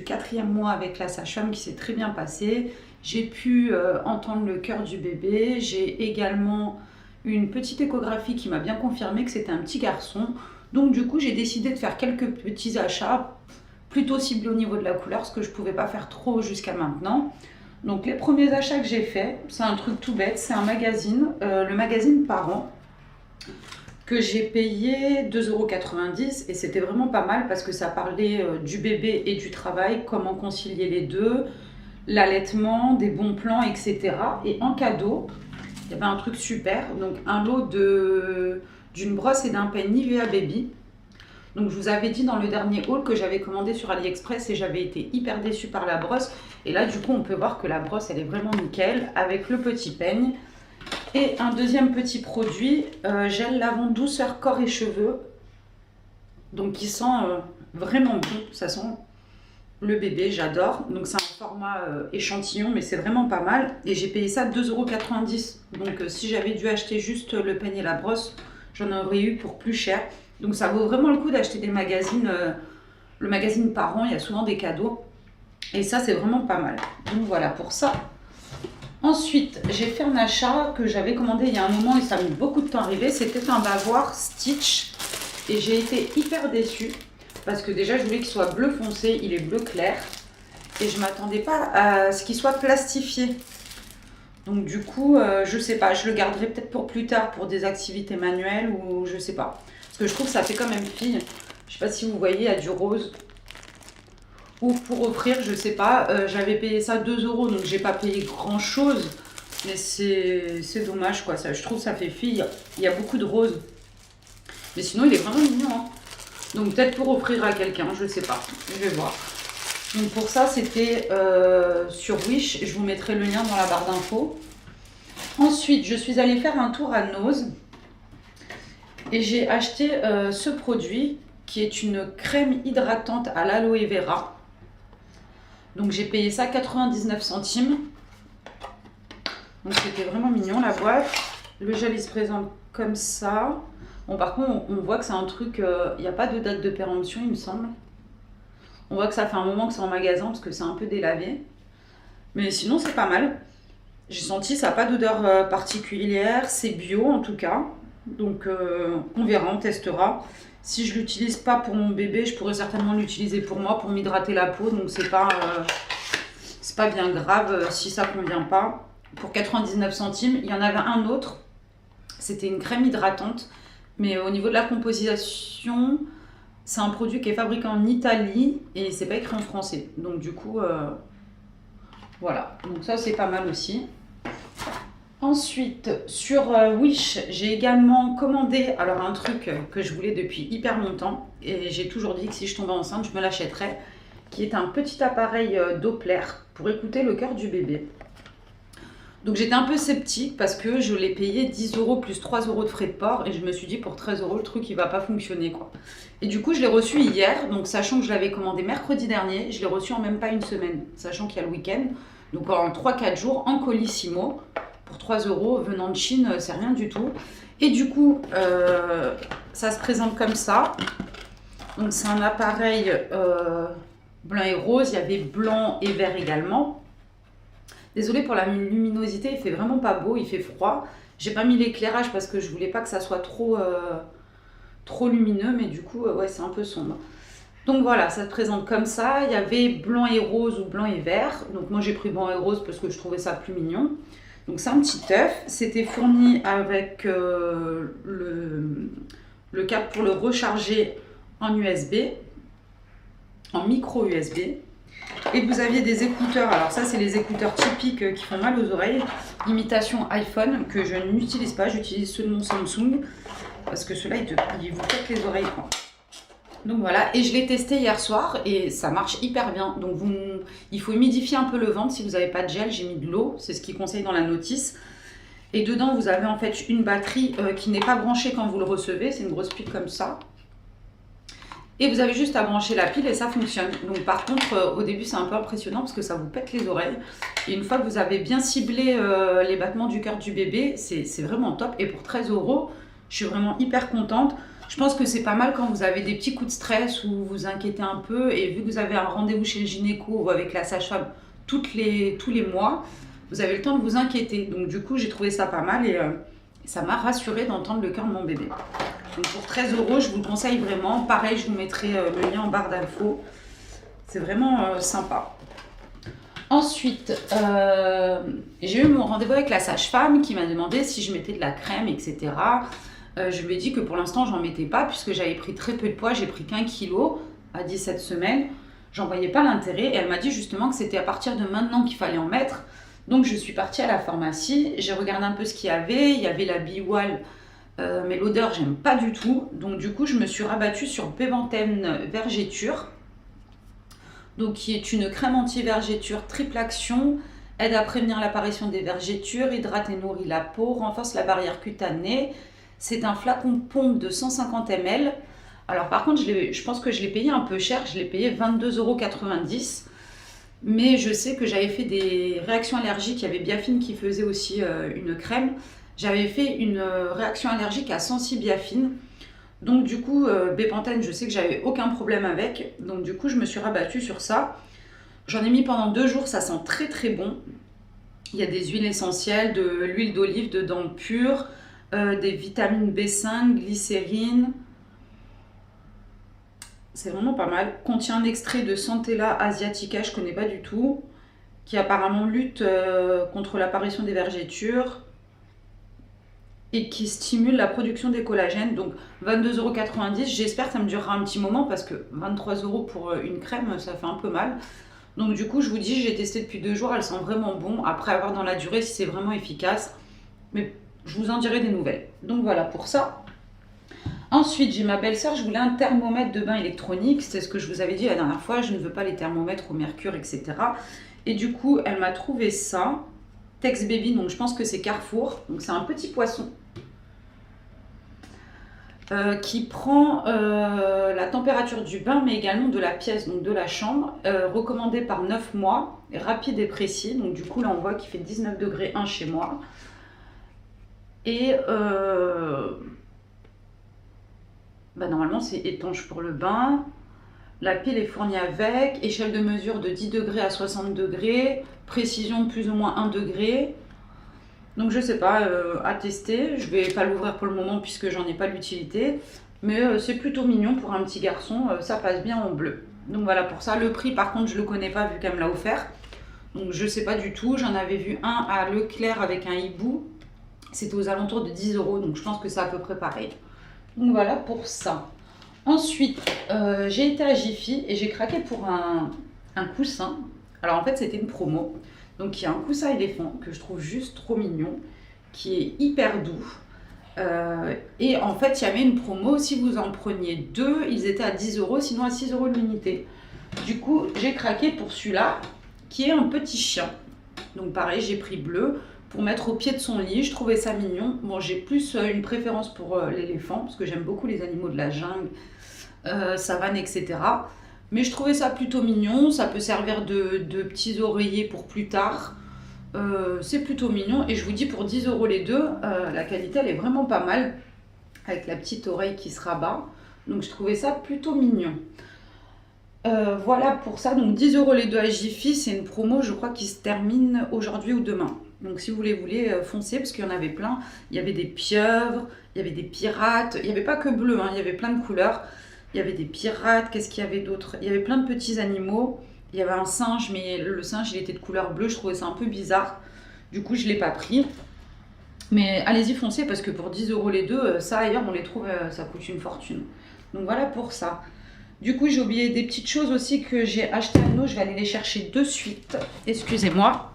4e mois avec la sage-femme qui s'est très bien passé. J'ai pu entendre le cœur du bébé. J'ai également une petite échographie qui m'a bien confirmé que c'était un petit garçon. Donc du coup, j'ai décidé de faire quelques petits achats, plutôt ciblés au niveau de la couleur, ce que je ne pouvais pas faire trop jusqu'à maintenant. Donc les premiers achats que j'ai faits, c'est un truc tout bête, c'est un magazine, le magazine Parents, que j'ai payé 2,90 € et c'était vraiment pas mal parce que ça parlait du bébé et du travail, comment concilier les deux, l'allaitement, des bons plans, etc. Et en cadeau, il y avait un truc super, donc un lot d'une brosse et d'un peigne Nivea Baby. Donc je vous avais dit dans le dernier haul que j'avais commandé sur AliExpress et j'avais été hyper déçue par la brosse. Et là du coup on peut voir que la brosse elle est vraiment nickel avec le petit peigne. Et un deuxième petit produit, gel lavant douceur corps et cheveux. Donc qui sent vraiment bon, ça sent le bébé, j'adore. Donc c'est un format échantillon mais c'est vraiment pas mal. Et j'ai payé ça 2,90 €. Donc si j'avais dû acheter juste le peigne et la brosse, j'en aurais eu pour plus cher. Donc ça vaut vraiment le coup d'acheter des magazines, le magazine Parents, il y a souvent des cadeaux. Et ça c'est vraiment pas mal. Donc voilà pour ça. Ensuite, j'ai fait un achat que j'avais commandé il y a un moment et ça a mis beaucoup de temps à arriver. C'était un bavoir Stitch et j'ai été hyper déçue parce que déjà je voulais qu'il soit bleu foncé, il est bleu clair et je m'attendais pas à ce qu'il soit plastifié. Donc du coup, je sais pas, je le garderai peut-être pour plus tard pour des activités manuelles ou je sais pas. Parce que je trouve que ça fait quand même fille. Je sais pas si vous voyez, il y a du rose. Ou pour offrir, je sais pas, j'avais payé ça 2 € donc j'ai pas payé grand chose. Mais c'est dommage quoi, ça, je trouve que ça fait fille. Il y a beaucoup de rose. Mais sinon il est vraiment mignon. Hein. Donc peut-être pour offrir à quelqu'un, je sais pas. Je vais voir. Donc pour ça c'était sur Wish. Je vous mettrai le lien dans la barre d'infos. Ensuite je suis allée faire un tour à Nose. Et j'ai acheté ce produit qui est une crème hydratante à l'aloe vera. Donc j'ai payé ça 99 centimes. Donc c'était vraiment mignon la boîte. Le gel il se présente comme ça. Bon par contre on voit que c'est un truc, il n'y a pas de date de péremption il me semble. On voit que ça fait un moment que c'est en magasin parce que c'est un peu délavé. Mais sinon c'est pas mal. J'ai senti ça n'a pas d'odeur particulière, c'est bio en tout cas. Donc on verra, on testera. Si je l'utilise pas pour mon bébé, je pourrais certainement l'utiliser pour moi, pour m'hydrater la peau. Donc c'est pas bien grave si ça convient pas. Pour 99 centimes, il y en avait un autre. C'était une crème hydratante. Mais au niveau de la composition, c'est un produit qui est fabriqué en Italie et c'est pas écrit en français. Donc du coup, voilà. Donc ça c'est pas mal aussi. Ensuite, sur Wish, j'ai également commandé alors un truc que je voulais depuis hyper longtemps et j'ai toujours dit que si je tombais enceinte, je me l'achèterais, qui est un petit appareil Doppler pour écouter le cœur du bébé. Donc j'étais un peu sceptique parce que je l'ai payé 10 € plus 3 € de frais de port et je me suis dit pour 13 € le truc il va pas fonctionner quoi. Et du coup je l'ai reçu hier, donc sachant que je l'avais commandé mercredi dernier, je l'ai reçu en même pas une semaine, sachant qu'il y a le week-end, donc en 3-4 jours en colissimo. Pour 3 € venant de Chine, c'est rien du tout. Et du coup, ça se présente comme ça. Donc c'est un appareil blanc et rose. Il y avait blanc et vert également. Désolée pour la luminosité, il fait vraiment pas beau, il fait froid. J'ai pas mis l'éclairage parce que je voulais pas que ça soit trop lumineux, mais du coup, ouais, c'est un peu sombre. Donc voilà, ça se présente comme ça. Il y avait blanc et rose ou blanc et vert. Donc moi j'ai pris blanc et rose parce que je trouvais ça plus mignon. Donc c'est un petit œuf, c'était fourni avec le câble pour le recharger en USB, en micro USB. Et vous aviez des écouteurs, alors ça c'est les écouteurs typiques qui font mal aux oreilles, imitation iPhone, que je n'utilise pas, j'utilise ceux de mon Samsung, parce que ceux-là ils vous pètent les oreilles quoi. Donc voilà, et je l'ai testé hier soir et ça marche hyper bien. Donc il faut humidifier un peu le ventre si vous n'avez pas de gel, j'ai mis de l'eau, c'est ce qu'ils conseillent dans la notice. Et dedans vous avez en fait une batterie qui n'est pas branchée quand vous le recevez, c'est une grosse pile comme ça. Et vous avez juste à brancher la pile et ça fonctionne. Donc par contre au début c'est un peu impressionnant parce que ça vous pète les oreilles. Et une fois que vous avez bien ciblé les battements du cœur du bébé, c'est vraiment top. Et pour 13 €, je suis vraiment hyper contente. Je pense que c'est pas mal quand vous avez des petits coups de stress ou vous vous inquiétez un peu et vu que vous avez un rendez-vous chez le gynéco ou avec la sage-femme tous les mois, vous avez le temps de vous inquiéter. Donc du coup, j'ai trouvé ça pas mal et ça m'a rassurée d'entendre le cœur de mon bébé. Donc pour 13 €, je vous le conseille vraiment. Pareil, je vous mettrai le lien en barre d'infos. C'est vraiment sympa. Ensuite, j'ai eu mon rendez-vous avec la sage-femme qui m'a demandé si je mettais de la crème, etc. Je lui ai dit que pour l'instant, j'en mettais pas puisque j'avais pris très peu de poids. J'ai pris qu'1 kg à 17 semaines. J'en voyais pas l'intérêt et elle m'a dit justement que c'était à partir de maintenant qu'il fallait en mettre. Donc je suis partie à la pharmacie, j'ai regardé un peu ce qu'il y avait. Il y avait la Biwal, mais l'odeur, j'aime pas du tout. Donc du coup, je me suis rabattue sur Bévantène Vergéture. Donc qui est une crème anti-vergéture triple action, aide à prévenir l'apparition des vergétures, hydrate et nourrit la peau, renforce la barrière cutanée. C'est un flacon pompe de 150 ml. Alors par contre, je pense que je l'ai payé un peu cher, je l'ai payé 22,90 €. Mais je sais que j'avais fait des réactions allergiques, il y avait Biafine qui faisait aussi une crème. J'avais fait une réaction allergique à Sensi-Biafine. Donc du coup, Bépantène, je sais que j'avais aucun problème avec. Donc du coup, je me suis rabattue sur ça. J'en ai mis pendant 2 jours, ça sent très très bon. Il y a des huiles essentielles, de l'huile d'olive dedans pure, des vitamines B5, glycérine. C'est vraiment pas mal. Contient un extrait de Centella asiatica, je connais pas du tout, qui apparemment lutte contre l'apparition des vergétures et qui stimule la production des collagènes. Donc 22,90 €, j'espère que ça me durera un petit moment parce que 23 € pour une crème, ça fait un peu mal. Donc du coup, je vous dis, j'ai testé depuis 2 jours, elle sent vraiment bon. Après, à voir dans la durée si c'est vraiment efficace. Mais je vous en dirai des nouvelles. Donc voilà pour ça. Ensuite, j'ai ma belle-sœur, je voulais un thermomètre de bain électronique. C'est ce que je vous avais dit la dernière fois, je ne veux pas les thermomètres au mercure, etc. Et du coup, elle m'a trouvé ça. Tex Baby, donc je pense que c'est Carrefour. Donc c'est un petit poisson qui prend la température du bain, mais également de la pièce, donc de la chambre, recommandé par 9 mois, rapide et précis. Donc du coup, là, on voit qu'il fait 19 degrés 1 chez moi. Et normalement, c'est étanche pour le bain. La pile est fournie avec, échelle de mesure de 10 degrés à 60 degrés, précision de plus ou moins 1 degré. Donc je sais pas, à tester. Je vais pas l'ouvrir pour le moment puisque j'en ai pas l'utilité. Mais c'est plutôt mignon pour un petit garçon, ça passe bien en bleu. Donc voilà pour ça. Le prix par contre je le connais pas vu qu'elle me l'a offert. Donc je sais pas du tout. J'en avais vu un à Leclerc avec un hibou. C'était aux alentours de 10 €, donc je pense que c'est à peu près pareil. Donc voilà pour ça. Ensuite, j'ai été à Jiffy et j'ai craqué pour un coussin. Alors en fait, c'était une promo. Donc il y a un coussin éléphant que je trouve juste trop mignon, qui est hyper doux. Et en fait, il y avait une promo. Si vous en preniez 2, ils étaient à 10 €, sinon à 6 € l'unité. Du coup, j'ai craqué pour celui-là, qui est un petit chien. Donc pareil, j'ai pris bleu pour mettre au pied de son lit. Je trouvais ça mignon. Bon, j'ai plus une préférence pour l'éléphant, parce que j'aime beaucoup les animaux de la jungle, savane, etc. Mais je trouvais ça plutôt mignon. Ça peut servir de petits oreillers pour plus tard. C'est plutôt mignon. Et je vous dis, pour 10 € les deux, la qualité, elle est vraiment pas mal. Avec la petite oreille qui se rabat. Donc je trouvais ça plutôt mignon. Voilà pour ça. Donc 10 € les deux à Jiffy. C'est une promo, je crois, qui se termine aujourd'hui ou demain. Donc si vous voulez, foncez parce qu'il y en avait plein. Il y avait des pieuvres, il y avait des pirates. Il n'y avait pas que bleu, hein, il y avait plein de couleurs. Il y avait des pirates, qu'est-ce qu'il y avait d'autre? Il y avait plein de petits animaux. Il y avait un singe, mais le singe, il était de couleur bleue. Je trouvais ça un peu bizarre. Du coup, je ne l'ai pas pris. Mais allez-y, foncez, parce que pour 10 € les deux, ça ailleurs, on les trouve, ça coûte une fortune. Donc voilà pour ça. Du coup, j'ai oublié des petites choses aussi que j'ai achetées à nous. Je vais aller les chercher de suite. Excusez-moi.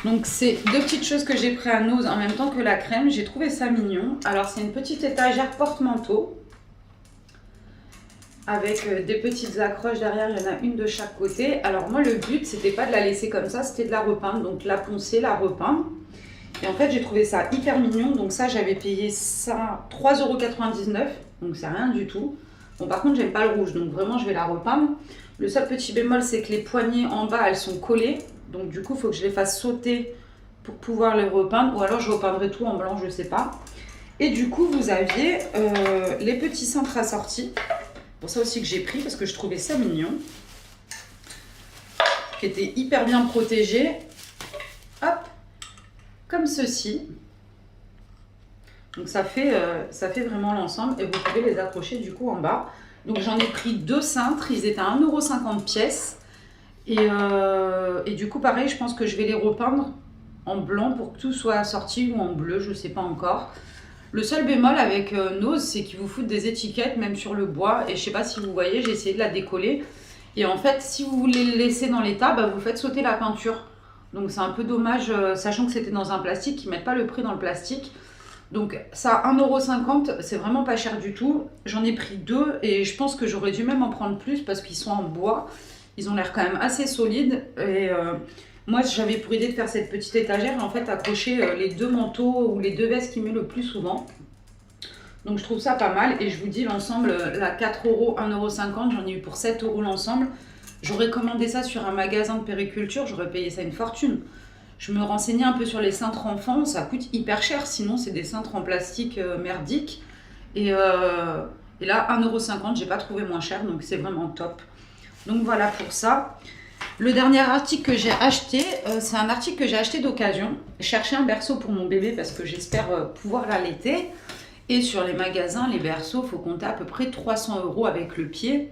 Donc c'est 2 petites choses que j'ai pris à Nose en même temps que la crème. J'ai trouvé ça mignon. Alors c'est une petite étagère porte-manteau avec des petites accroches derrière. Il y en a une de chaque côté. Alors moi le but c'était pas de la laisser comme ça, c'était de la repeindre. Donc la poncer, la repeindre. Et en fait j'ai trouvé ça hyper mignon. Donc ça j'avais payé ça 3,99 €. Donc c'est rien du tout. Bon, par contre, j'aime pas le rouge, donc vraiment, je vais la repeindre. Le seul petit bémol, c'est que les poignées en bas, elles sont collées. Donc du coup, il faut que je les fasse sauter pour pouvoir les repeindre. Ou alors, je repeindrai tout en blanc, je sais pas. Et du coup, vous aviez les petits cintres assortis. Pour ça aussi que j'ai pris, parce que je trouvais ça mignon. Qui étaient hyper bien protégés. Hop, comme ceci. Donc ça fait vraiment l'ensemble. Et vous pouvez les accrocher du coup en bas. Donc j'en ai pris 2 cintres, ils étaient à 1,50 € pièce. Et du coup pareil, je pense que je vais les repeindre en blanc pour que tout soit assorti ou en bleu, je sais pas encore. Le seul bémol avec Nose, c'est qu'ils vous foutent des étiquettes même sur le bois. Et je sais pas si vous voyez, j'ai essayé de la décoller. Et en fait, si vous voulez le laisser dans l'état, bah, vous faites sauter la peinture. Donc c'est un peu dommage, sachant que c'était dans un plastique, ils ne mettent pas le prix dans le plastique. Donc ça, 1,50 €, c'est vraiment pas cher du tout. J'en ai pris 2 et je pense que j'aurais dû même en prendre plus parce qu'ils sont en bois. Ils ont l'air quand même assez solides. Et moi, j'avais pour idée de faire cette petite étagère et en fait accrocher les 2 manteaux ou les 2 vestes qui met le plus souvent. Donc je trouve ça pas mal et je vous dis l'ensemble, la 4 €, 1,50 €, j'en ai eu pour 7 € l'ensemble. J'aurais commandé ça sur un magasin de périculture, j'aurais payé ça une fortune. Je me renseignais un peu sur les cintres enfants, ça coûte hyper cher, sinon c'est des cintres en plastique merdiques. Et là, 1,50 €, j'ai pas trouvé moins cher, donc c'est vraiment top. Donc voilà pour ça. Le dernier article que j'ai acheté, c'est un article que j'ai acheté d'occasion. Je cherchais un berceau pour mon bébé parce que j'espère pouvoir l'allaiter. Et sur les magasins, les berceaux, il faut compter à peu près 300 € avec le pied.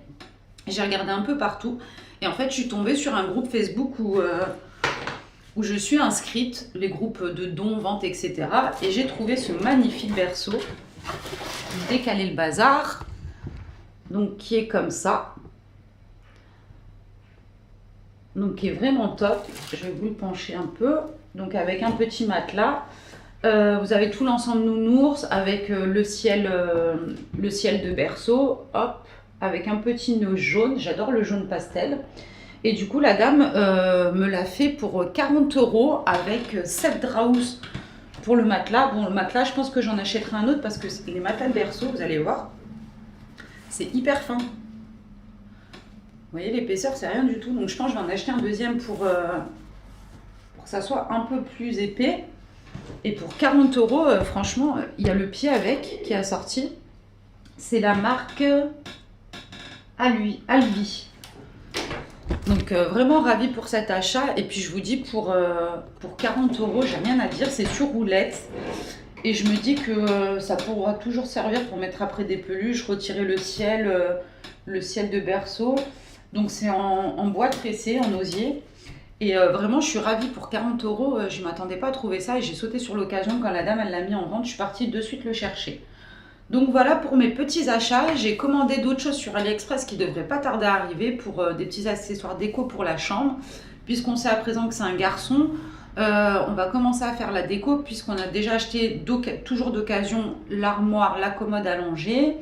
J'ai regardé un peu partout. Et en fait, je suis tombée sur un groupe Facebook où je suis inscrite, les groupes de dons, ventes, etc. Et j'ai trouvé ce magnifique berceau, décaler le bazar, donc qui est comme ça. Donc qui est vraiment top. Je vais vous le pencher un peu. Donc avec un petit matelas. Vous avez tout l'ensemble nounours avec le ciel de berceau, hop, avec un petit nœud jaune. J'adore le jaune pastel. Et du coup, la dame me l'a fait pour 40 € avec 7 draus pour le matelas. Bon, le matelas, je pense que j'en achèterai un autre parce que les matelas de berceau, vous allez voir, c'est hyper fin. Vous voyez, l'épaisseur, c'est rien du tout. Donc, je pense que je vais en acheter un deuxième pour que ça soit un peu plus épais. Et pour 40 €, franchement, il y a le pied avec qui est assorti. C'est la marque Alvi. Donc vraiment ravie pour cet achat. Et puis je vous dis, pour 40 €, j'ai rien à dire. C'est sur roulette. Et je me dis que ça pourra toujours servir pour mettre après des peluches, retirer le ciel de berceau. Donc c'est en bois tressé, en osier. Et vraiment, je suis ravie pour 40 €. Je ne m'attendais pas à trouver ça et j'ai sauté sur l'occasion quand la dame elle l'a mis en vente. Je suis partie de suite le chercher. Donc voilà pour mes petits achats. J'ai commandé d'autres choses sur AliExpress qui ne devraient pas tarder à arriver pour des petits accessoires déco pour la chambre. Puisqu'on sait à présent que c'est un garçon, on va commencer à faire la déco puisqu'on a déjà acheté toujours d'occasion l'armoire, la commode allongée.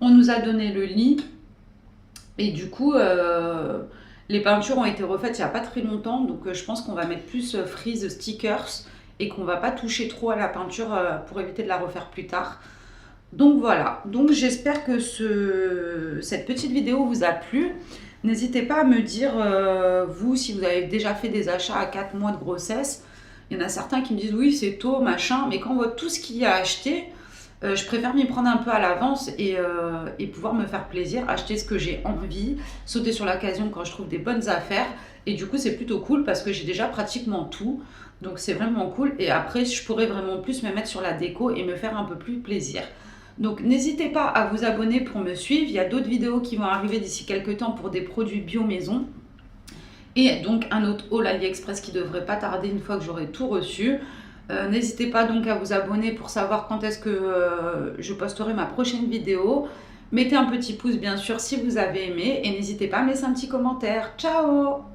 On nous a donné le lit et du coup... les peintures ont été refaites il n'y a pas très longtemps, donc je pense qu'on va mettre plus frise stickers et qu'on ne va pas toucher trop à la peinture pour éviter de la refaire plus tard. Donc voilà, donc j'espère que cette petite vidéo vous a plu. N'hésitez pas à me dire, vous, si vous avez déjà fait des achats à 4 mois de grossesse. Il y en a certains qui me disent oui c'est tôt, machin, mais quand on voit tout ce qu'il y a à acheter, je préfère m'y prendre un peu à l'avance et pouvoir me faire plaisir, acheter ce que j'ai envie, sauter sur l'occasion quand je trouve des bonnes affaires. Et du coup, c'est plutôt cool parce que j'ai déjà pratiquement tout. Donc, c'est vraiment cool. Et après, je pourrais vraiment plus me mettre sur la déco et me faire un peu plus plaisir. Donc, n'hésitez pas à vous abonner pour me suivre. Il y a d'autres vidéos qui vont arriver d'ici quelques temps pour des produits bio maison. Et donc, un autre haul AliExpress qui devrait pas tarder une fois que j'aurai tout reçu. N'hésitez pas donc à vous abonner pour savoir quand est-ce que je posterai ma prochaine vidéo. Mettez un petit pouce bien sûr si vous avez aimé et n'hésitez pas à me laisser un petit commentaire. Ciao!